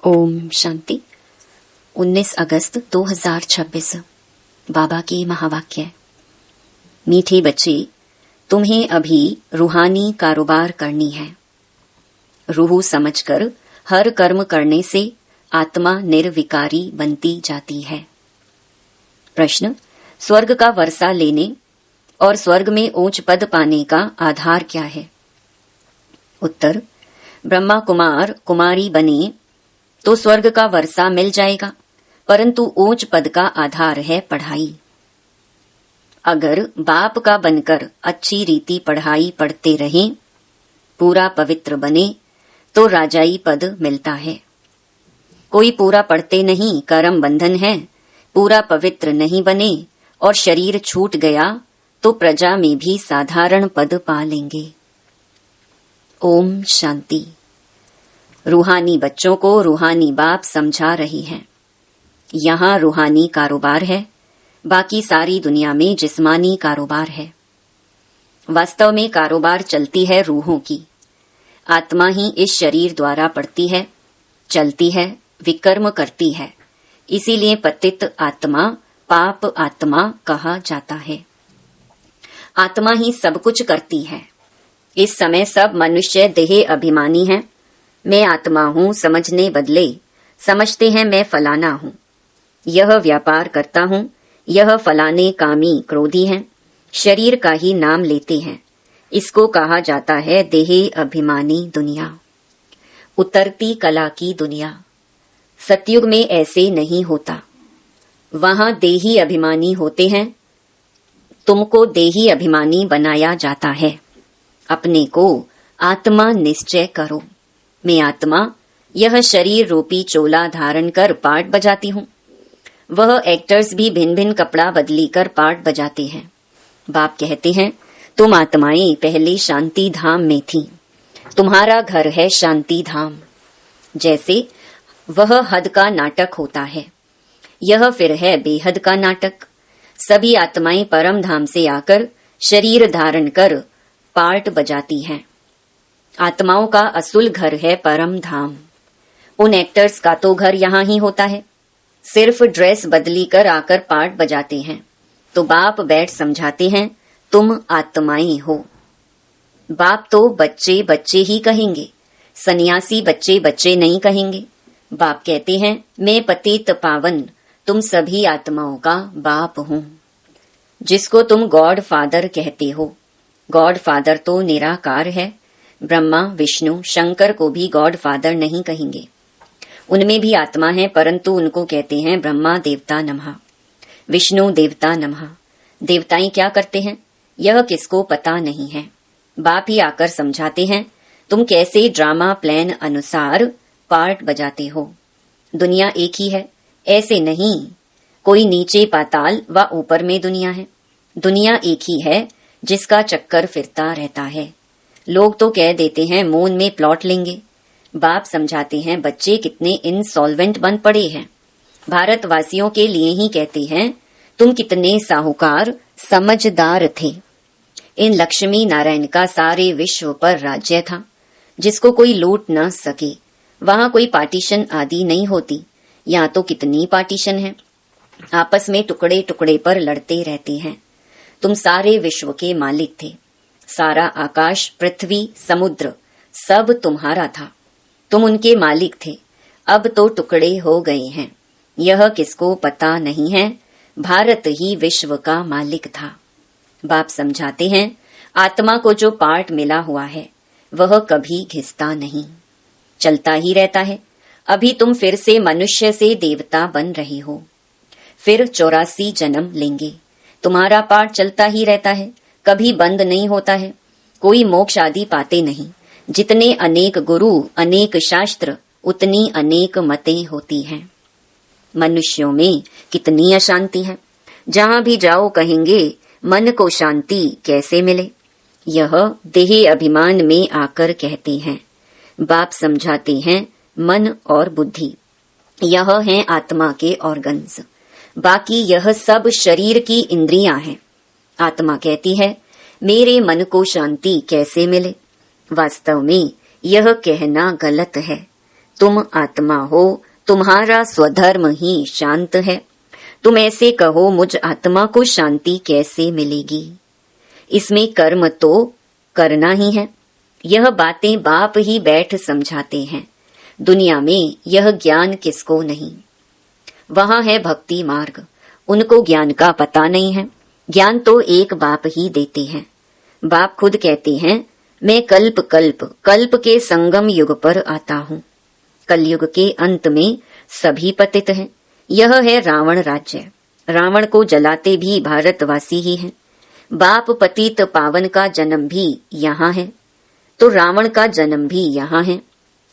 ओम शांति। 19 अगस्त 2026 बाबा की महावाक्य। मीठे बच्चे, तुम्हें अभी रूहानी कारोबार करनी है। रूह समझकर हर कर्म करने से आत्मा निर्विकारी बनती जाती है। प्रश्न, स्वर्ग का वर्षा लेने और स्वर्ग में ऊंच पद पाने का आधार क्या है? उत्तर, ब्रह्मा कुमार कुमारी बने तो स्वर्ग का वर्षा मिल जाएगा, परंतु ऊंच पद का आधार है पढ़ाई। अगर बाप का बनकर अच्छी रीति पढ़ाई पढ़ते रहें, पूरा पवित्र बने तो राजाई पद मिलता है। कोई पूरा पढ़ते नहीं, कर्म बंधन है, पूरा पवित्र नहीं बने और शरीर छूट गया तो प्रजा में भी साधारण पद पा लेंगे। ओम शांति। रूहानी बच्चों को रूहानी बाप समझा रही है। यहाँ रूहानी कारोबार है, बाकी सारी दुनिया में जिस्मानी कारोबार है। वास्तव में कारोबार चलती है रूहों की। आत्मा ही इस शरीर द्वारा पढ़ती है, चलती है, विकर्म करती है। इसीलिए पतित आत्मा, पाप आत्मा कहा जाता है। आत्मा ही सब कुछ करती है। इस समय सब मनुष्य देह अभिमानी हैं। मैं आत्मा हूँ समझने बदले समझते हैं मैं फलाना हूँ। यह व्यापार करता हूँ, यह फलाने कामी क्रोधी हैं, शरीर का ही नाम लेते हैं। इसको कहा जाता है देह अभिमानी दुनिया, उतरती कला की दुनिया। सतयुग में ऐसे नहीं होता। वहां देही अभिमानी होते हैं। तुमको देही अभिमानी बनाया जाता है। अपने को आत्मा निश्चय करो। मैं आत्मा यह शरीर रूपी चोला धारण कर पार्ट बजाती हूँ। वह एक्टर्स भी भिन्न भिन्न कपड़ा बदली कर पार्ट बजाते हैं। बाप कहते हैं, तुम आत्माएं पहले शांति धाम में थी। तुम्हारा घर है शांति धाम। जैसे वह हद का नाटक होता है, यह फिर है बेहद का नाटक। सभी आत्माएं परम धाम से आकर शरीर धारण कर पार्ट बजाती हैं। आत्माओं का असुल घर है परम धाम। उन एक्टर्स का तो घर यहाँ ही होता है, सिर्फ ड्रेस बदली कर आकर पार्ट बजाते हैं। तो बाप बैठ समझाते हैं, तुम आत्माएं हो। बाप तो बच्चे बच्चे ही कहेंगे, सन्यासी बच्चे बच्चे नहीं कहेंगे। बाप कहते हैं, मैं पतित पावन तुम सभी आत्माओं का बाप हूँ। जिसको तुम गॉड फादर कहते हो, गॉड फादर तो निराकार है। ब्रह्मा विष्णु शंकर को भी गॉड फादर नहीं कहेंगे। उनमें भी आत्मा है, परंतु उनको कहते हैं ब्रह्मा देवता नमः, विष्णु देवता नमः। देवताएं क्या करते हैं यह किसको पता नहीं है। बाप ही आकर समझाते हैं, तुम कैसे ड्रामा प्लान अनुसार पार्ट बजाते हो। दुनिया एक ही है, ऐसे नहीं कोई नीचे पाताल व ऊपर में दुनिया है। दुनिया एक ही है जिसका चक्कर फिरता रहता है। लोग तो कह देते हैं मून में प्लॉट लेंगे। बाप समझाते हैं, बच्चे कितने इंसॉल्वेंट बन पड़े हैं। भारतवासियों के लिए ही कहते हैं, तुम कितने साहूकार समझदार थे। इन लक्ष्मी नारायण का सारे विश्व पर राज्य था, जिसको कोई लूट न सके। वहां कोई पार्टीशन आदि नहीं होती। यहाँ तो कितनी पार्टीशन है, आपस में टुकड़े टुकड़े पर लड़ते रहते हैं। तुम सारे विश्व के मालिक थे। सारा आकाश, पृथ्वी, समुद्र सब तुम्हारा था। तुम उनके मालिक थे। अब तो टुकड़े हो गए हैं। यह किसको पता नहीं है, भारत ही विश्व का मालिक था। बाप समझाते हैं, आत्मा को जो पार्ट मिला हुआ है वह कभी घिसता नहीं, चलता ही रहता है। अभी तुम फिर से मनुष्य से देवता बन रहे हो, फिर 84 जन्म लेंगे। तुम्हारा पार्ट चलता ही रहता है, कभी बंद नहीं होता है। कोई मोक्ष आदि पाते नहीं। जितने अनेक गुरु, अनेक शास्त्र, उतनी अनेक मतें होती हैं। मनुष्यों में कितनी अशांति है। जहां भी जाओ कहेंगे मन को शांति कैसे मिले। यह देह अभिमान में आकर कहते हैं। बाप समझाते हैं, मन और बुद्धि यह हैं आत्मा के ऑर्गन्स। बाकी यह सब शरीर की इंद्रियां हैं। आत्मा कहती है, मेरे मन को शांति कैसे मिले। वास्तव में यह कहना गलत है। तुम आत्मा हो, तुम्हारा स्वधर्म ही शांत है। तुम ऐसे कहो मुझ आत्मा को शांति कैसे मिलेगी? इसमें कर्म तो करना ही है। यह बातें बाप ही बैठ समझाते हैं। दुनिया में यह ज्ञान किसको नहीं। वहां है भक्ति मार्ग, उनको ज्ञान का पता नहीं है। ज्ञान तो एक बाप ही देते हैं। बाप खुद कहते हैं, मैं कल्प कल्प कल्प के संगम युग पर आता हूँ। कलयुग के अंत में सभी पतित हैं। यह है रावण राज्य। रावण को जलाते भी भारतवासी ही हैं। बाप पतित पावन का जन्म भी यहाँ है, तो रावण का जन्म भी यहाँ है।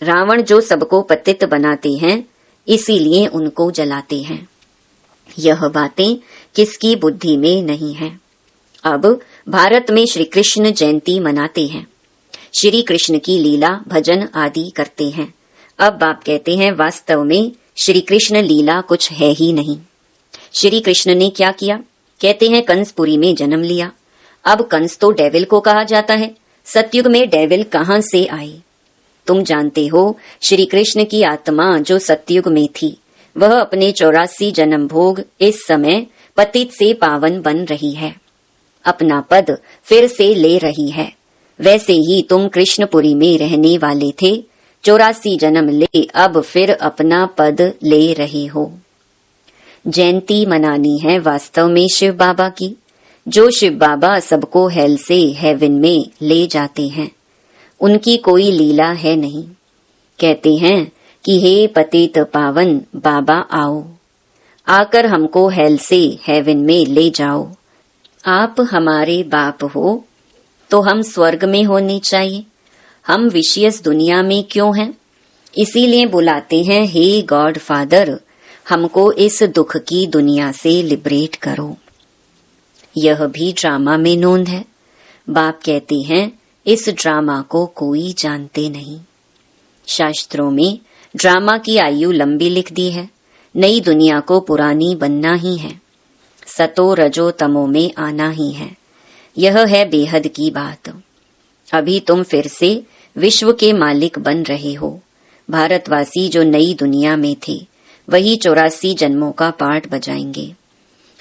रावण जो सबको पतित बनाते हैं, इसीलिए उनको जलाते हैं। यह बातें किसकी बुद्धि में नहीं है। अब भारत में श्री कृष्ण जयंती मनाते हैं। श्री कृष्ण की लीला भजन आदि करते हैं। अब बाप कहते हैं, वास्तव में श्री कृष्ण लीला कुछ है ही नहीं। श्री कृष्ण ने क्या किया? कहते हैं कंसपुरी में जन्म लिया। अब कंस तो डेविल को कहा जाता है। सतयुग में डेविल कहां से आए? तुम जानते हो, श्री कृष्ण की आत्मा जो सतयुग में थी, वह अपने 84 जन्म भोग इस समय पतित से पावन बन रही है। अपना पद फिर से ले रही है। वैसे ही तुम कृष्णपुरी में रहने वाले थे, 84 जन्म ले अब फिर अपना पद ले रहे हो। जयंती मनानी है वास्तव में शिव बाबा की, जो शिव बाबा सबको हेल से हेवन में ले जाते हैं। उनकी कोई लीला है नहीं। कहते हैं कि हे पतित पावन बाबा आओ, आकर हमको हेल से हेवन में ले जाओ। आप हमारे बाप हो तो हम स्वर्ग में होने चाहिए। हम विशेष दुनिया में क्यों हैं? इसीलिए बुलाते हैं, हे गॉड फादर, हमको इस दुख की दुनिया से लिबरेट करो। यह भी ड्रामा में नोंद है। बाप कहते हैं, इस ड्रामा को कोई जानते नहीं। शास्त्रों में ड्रामा की आयु लंबी लिख दी है। नई दुनिया को पुरानी बनना ही है। सतो रजो तमो में आना ही है। यह है बेहद की बात। अभी तुम फिर से विश्व के मालिक बन रहे हो। भारतवासी जो नई दुनिया में थे, वही 84 जन्मों का पाठ बजाएंगे।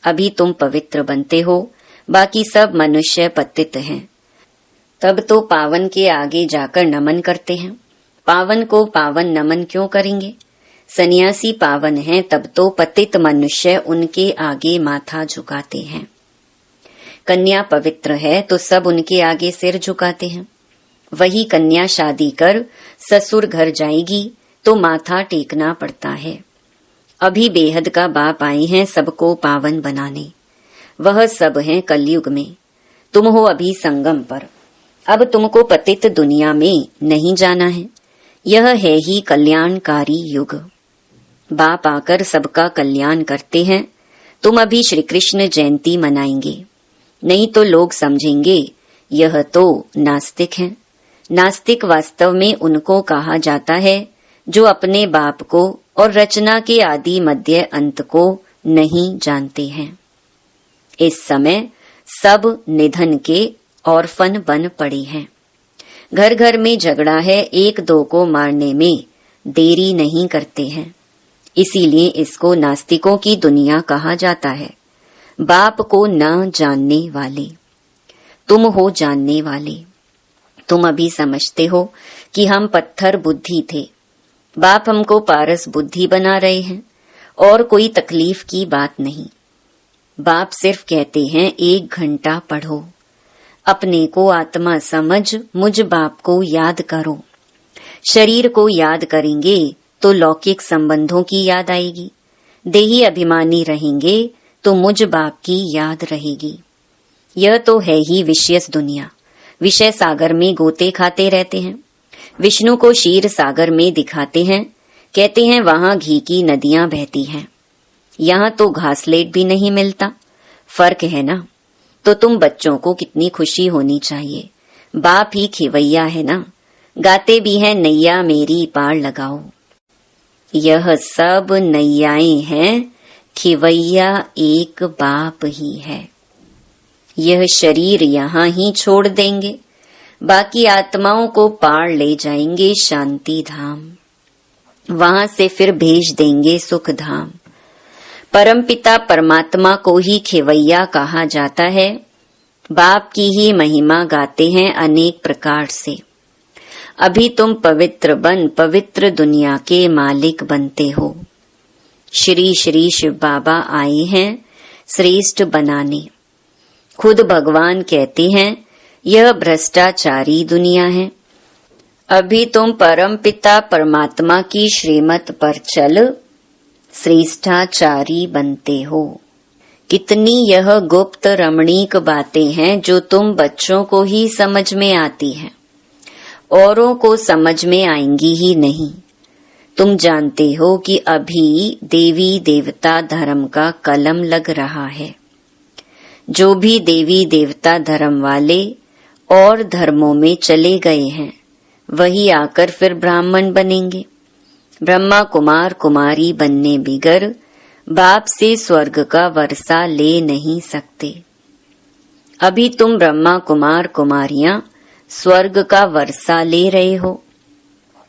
अभी तुम पवित्र बनते हो, बाकी सब मनुष्य पतित हैं। तब तो पावन के आगे जाकर नमन करते हैं। पावन को पावन नमन क्यों करेंगे? सन्यासी पावन हैं, तब तो पतित मनुष्य उनके आगे माथा झुकाते हैं। कन्या पवित्र है तो सब उनके आगे सिर झुकाते हैं। वही कन्या शादी कर ससुर घर जाएगी तो माथा टेकना पड़ता है। अभी बेहद का बाप आए हैं सबको पावन बनाने। वह सब हैं कलयुग में। तुम हो अभी संगम पर। अब तुमको पतित दुनिया में नहीं जाना है। यह है ही कल्याणकारी युग। बाप आकर सबका कल्याण करते हैं। तुम अभी श्री कृष्ण जयंती मनाएंगे, नहीं तो लोग समझेंगे यह तो नास्तिक हैं। नास्तिक वास्तव में उनको कहा जाता है जो अपने बाप को और रचना के आदि मध्य अंत को नहीं जानते हैं। इस समय सब निधन के ऑर्फन बन पड़े हैं। घर घर में झगड़ा है, एक दो को मारने में देरी नहीं करते हैं। इसीलिए इसको नास्तिकों की दुनिया कहा जाता है। बाप को न जानने वाले। तुम हो जानने वाले। तुम अभी समझते हो कि हम पत्थर बुद्धि थे। बाप हमको पारस बुद्धि बना रहे हैं और कोई तकलीफ की बात नहीं। बाप सिर्फ कहते हैं 1 घंटा पढ़ो, अपने को आत्मा समझ मुझ बाप को याद करो। शरीर को याद करेंगे तो लौकिक संबंधों की याद आएगी। देही अभिमानी रहेंगे तो मुझ बाप की याद रहेगी। यह तो है ही विशेष दुनिया। विषय सागर में गोते खाते रहते हैं। विष्णु को क्षीर सागर में दिखाते हैं। कहते हैं वहां घी की नदियां बहती हैं। यहाँ तो घासलेट भी नहीं मिलता। फर्क है ना? तो तुम बच्चों को कितनी खुशी होनी चाहिए। बाप ही खिवैया है ना। गाते भी हैं नैया मेरी पार लगाओ। यह सब नैयाएं हैं, खिवैया एक बाप ही है। यह शरीर यहाँ ही छोड़ देंगे, बाकी आत्माओं को पार ले जाएंगे शांति धाम। वहां से फिर भेज देंगे सुख धाम। परमपिता परमात्मा को ही खेवैया कहा जाता है। बाप की ही महिमा गाते हैं अनेक प्रकार से। अभी तुम पवित्र बन पवित्र दुनिया के मालिक बनते हो। श्री श्री शिव बाबा आए हैं श्रेष्ठ बनाने। खुद भगवान कहते हैं यह भ्रष्टाचारी दुनिया है। अभी तुम परम पिता परमात्मा की श्रीमत पर चल श्रेष्ठाचारी बनते हो। कितनी यह गुप्त रमणीक बातें हैं जो तुम बच्चों को ही समझ में आती हैं, औरों को समझ में आएंगी ही नहीं। तुम जानते हो कि अभी देवी देवता धर्म का कलम लग रहा है। जो भी देवी देवता धर्म वाले और धर्मों में चले गए हैं वही आकर फिर ब्राह्मण बनेंगे। ब्रह्मा कुमार कुमारी बनने बिगर बाप से स्वर्ग का वर्षा ले नहीं सकते। अभी तुम ब्रह्मा कुमार कुमारियां स्वर्ग का वर्षा ले रहे हो।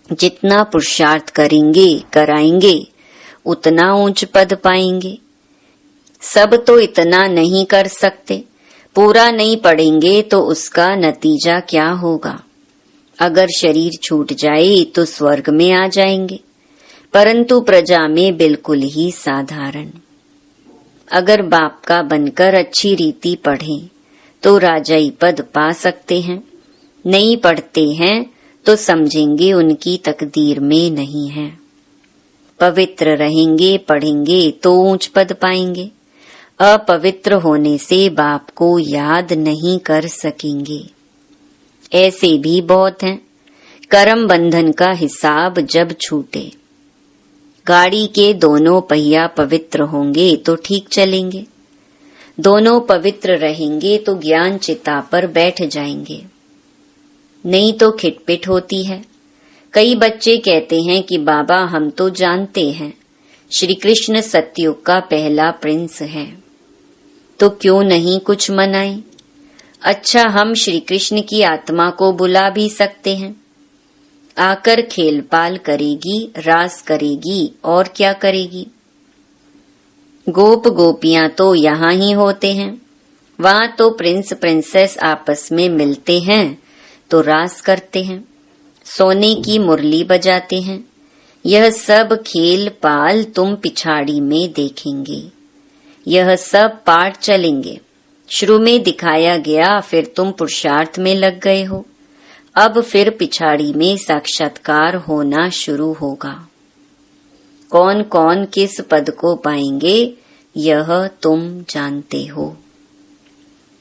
जितना पुरुषार्थ करेंगे कराएंगे उतना ऊंच पद पाएंगे। सब तो इतना नहीं कर सकते। पूरा नहीं पढ़ेंगे तो उसका नतीजा क्या होगा? अगर शरीर छूट जाए तो स्वर्ग में आ जाएंगे, परंतु प्रजा में बिल्कुल ही साधारण। अगर बाप का बनकर अच्छी रीति पढ़ें तो राजाई पद पा सकते हैं। नहीं पढ़ते हैं तो समझेंगे उनकी तकदीर में नहीं है। पवित्र रहेंगे पढ़ेंगे तो ऊंच पद पाएंगे। अपवित्र होने से बाप को याद नहीं कर सकेंगे। ऐसे भी बहुत हैं। कर्म बंधन का हिसाब जब छूटे, गाड़ी के दोनों पहिया पवित्र होंगे तो ठीक चलेंगे। दोनों पवित्र रहेंगे तो ज्ञान चिता पर बैठ जाएंगे, नहीं तो खिटपिट होती है। कई बच्चे कहते हैं कि बाबा हम तो जानते हैं श्री कृष्ण सतयुग का पहला प्रिंस है, तो क्यों नहीं कुछ मनाएं? अच्छा, हम श्री कृष्ण की आत्मा को बुला भी सकते हैं। आकर खेल पाल करेगी, रास करेगी और क्या करेगी। गोप गोपियां तो यहाँ ही होते हैं। वहां तो प्रिंस प्रिंसेस आपस में मिलते हैं तो रास करते हैं, सोने की मुरली बजाते हैं। यह सब खेल पाल तुम पिछाड़ी में देखेंगे। यह सब पाठ चलेंगे। शुरू में दिखाया गया, फिर तुम पुरुषार्थ में लग गए हो। अब फिर पिछाड़ी में साक्षात्कार होना शुरू होगा। कौन कौन किस पद को पाएंगे यह तुम जानते हो।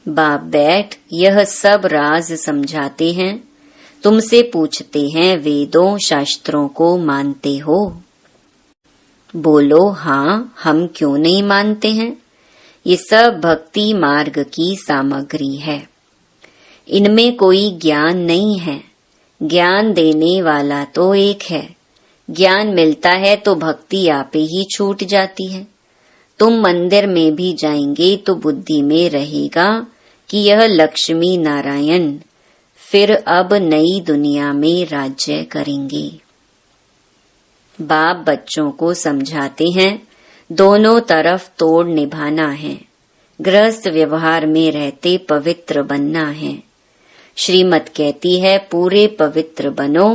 बाप बैठ यह सब राज समझाते हैं। तुमसे पूछते हैं वेदों शास्त्रों को मानते हो? बोलो हाँ, हम क्यों नहीं मानते हैं। ये सब भक्ति मार्ग की सामग्री है। इनमें कोई ज्ञान नहीं है। ज्ञान देने वाला तो एक है। ज्ञान मिलता है तो भक्ति आपे ही छूट जाती है। तुम मंदिर में भी जाएंगे तो बुद्धि में रहेगा कि यह लक्ष्मी नारायण फिर अब नई दुनिया में राज्य करेंगे। बाप बच्चों को समझाते हैं दोनों तरफ तोड़ निभाना है। गृहस्थ व्यवहार में रहते पवित्र बनना है। श्रीमत कहती है पूरे पवित्र बनो,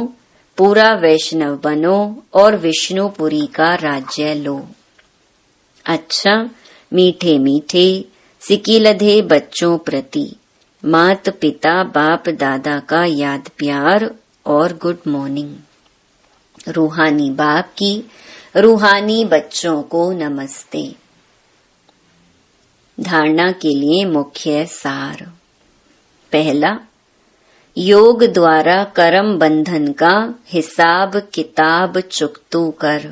पूरा वैष्णव बनो और विष्णुपुरी का राज्य लो। अच्छा, मीठे मीठे सिकिलधे बच्चों प्रति मात पिता बाप दादा का याद प्यार और गुड मॉर्निंग। रूहानी बाप की रूहानी बच्चों को नमस्ते। धारणा के लिए मुख्य सार। पहला, योग द्वारा कर्म बंधन का हिसाब किताब चुकतू कर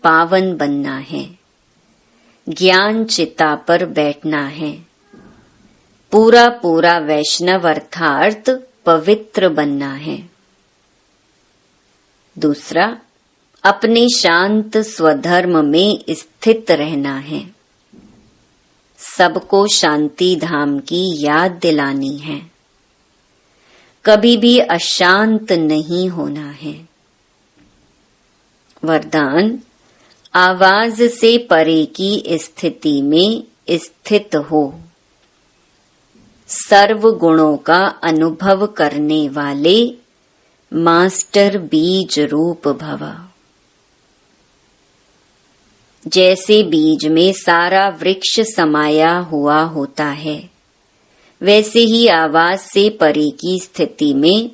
पावन बनना है। ज्ञान चिता पर बैठना है। पूरा पूरा वैष्णव अर्थात पवित्र बनना है। दूसरा, अपने शांत स्वधर्म में स्थित रहना है। सबको शांति धाम की याद दिलानी है। कभी भी अशांत नहीं होना है। वरदान, आवाज से परे की स्थिति में स्थित हो। सर्व गुणों का अनुभव करने वाले मास्टर बीज रूप भव। जैसे बीज में सारा वृक्ष समाया हुआ होता है, वैसे ही आवाज से परे की स्थिति में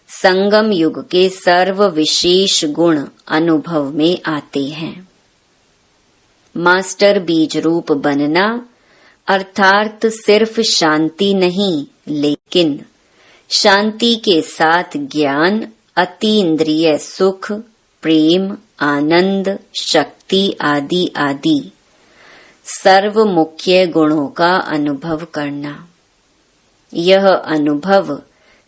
संगम युग के सर्व विशेष गुण अनुभव में आते हैं। मास्टर बीज रूप बनना अर्थात सिर्फ शांति नहीं, लेकिन शांति के साथ ज्ञान, अतीन्द्रिय सुख, प्रेम, आनंद, शक्ति आदि आदि सर्व मुख्य गुणों का अनुभव करना। यह अनुभव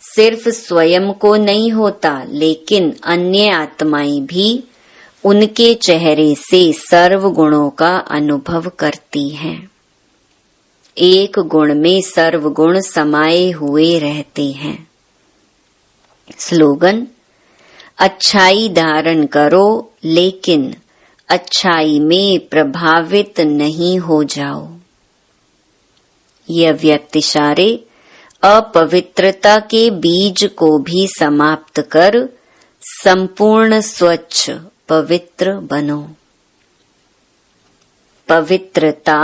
सिर्फ स्वयं को नहीं होता, लेकिन अन्य आत्माएं भी उनके चेहरे से सर्व गुणों का अनुभव करती हैं। एक गुण में सर्व गुण समाये हुए रहते हैं। स्लोगन, अच्छाई धारण करो, लेकिन अच्छाई में प्रभावित नहीं हो जाओ। यह व्यक्तिशारे अपवित्रता के बीज को भी समाप्त कर संपूर्ण स्वच्छ पवित्र बनो। पवित्रता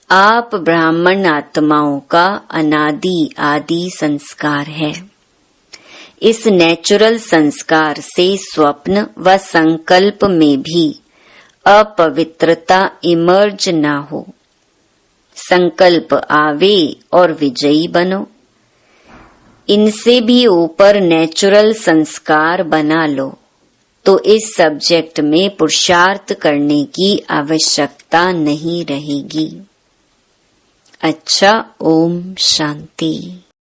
आप ब्राह्मण आत्माओं का अनादि आदि संस्कार है। इस नेचुरल संस्कार से स्वप्न व संकल्प में भी अपवित्रता इमर्ज ना हो। संकल्प आवे और विजयी बनो। इनसे भी ऊपर नेचुरल संस्कार बना लो, तो इस सब्जेक्ट में पुरुषार्थ करने की आवश्यकता नहीं रहेगी। अच्छा, ओम शांति।